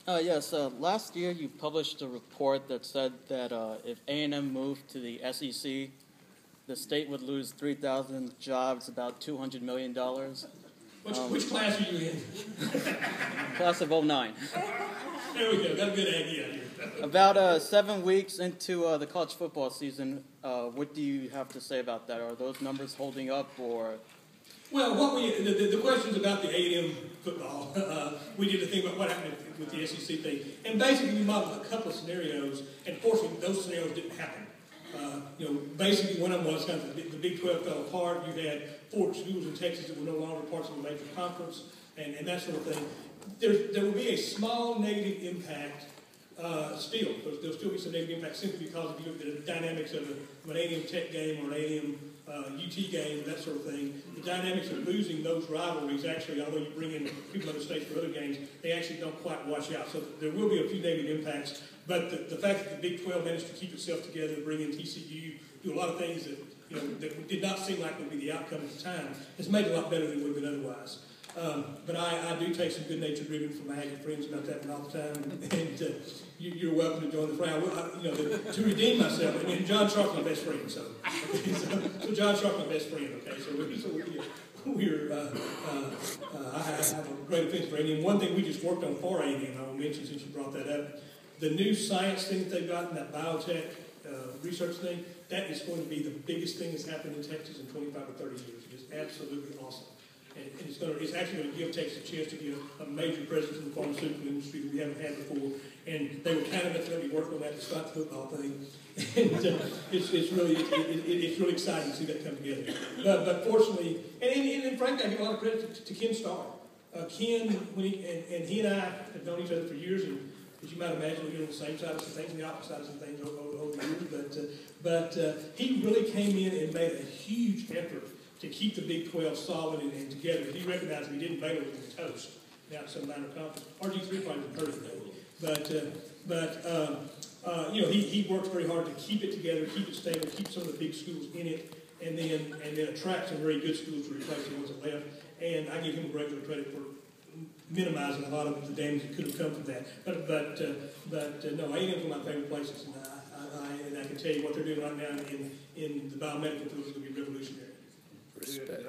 Yes, last year you published a report that said that if A&M moved to the SEC, the state would lose 3,000 jobs, about $200 million. Which class are you in? Class of 09. There we go. Got a good idea here. About 7 weeks into the college football season, what do you have to say about that? Are those numbers holding up, or? Well, the questions about the A&M football, we did to think about what happened with the SEC thing. And basically we modeled a couple of scenarios, and fortunately those scenarios didn't happen. Basically one of them was kind of the Big 12 fell apart. You had 4 schools in Texas that were no longer parts of a major conference, and that sort of thing. There will be a small negative impact still. There'll still be some negative impact simply because if you look at the dynamics of an A&M Tech game or an A&M UT game, that sort of thing. The dynamics of losing those rivalries, actually, although you bring in people in other states for other games, they actually don't quite wash out. So there will be a few negative impacts. But the fact that the Big 12 managed to keep itself together, bring in TCU, do a lot of things that did not seem like would be the outcome at the time, has made it a lot better than it would have been otherwise. But I do take some good-natured ribbon from my Aggie friends about that all the time, and you're welcome to join the fray. To redeem myself, and John Sharp's my best friend, so John Sharp's my best friend. Okay, I have a great offense for A&M. One thing we just worked on for A&M, I will mention since you brought that up, the new science thing that they've got in that biotech research thing, that is going to be the biggest thing that's happened in Texas in 25 or 30 years. It is absolutely awesome. And it's actually going to give Texas a chance to get a major presence in the pharmaceutical industry that we haven't had before. And they were kind enough to let me work on that despite the football thing. And it's really exciting to see that come together. But fortunately, and frankly, I give a lot of credit to Ken Starr. Ken, he and I have known each other for years, and as you might imagine, we're on the same side of some things, and the opposite side of some things over the years. But he really came in and made a huge effort to keep the Big 12 solid and together. He recognized we didn't Baylor was toast now at some minor conference. RG3 probably didn't hurt it though. He worked very hard to keep it together, keep it stable, keep some of the big schools in it, and then attract some very good schools to replace the ones that left. And I give him regular credit for minimizing a lot of the damage that could have come from that. But no, A&M's one of my favorite places, and I can tell you what they're doing right now in the biomedical field is going to be revolutionary. Respect.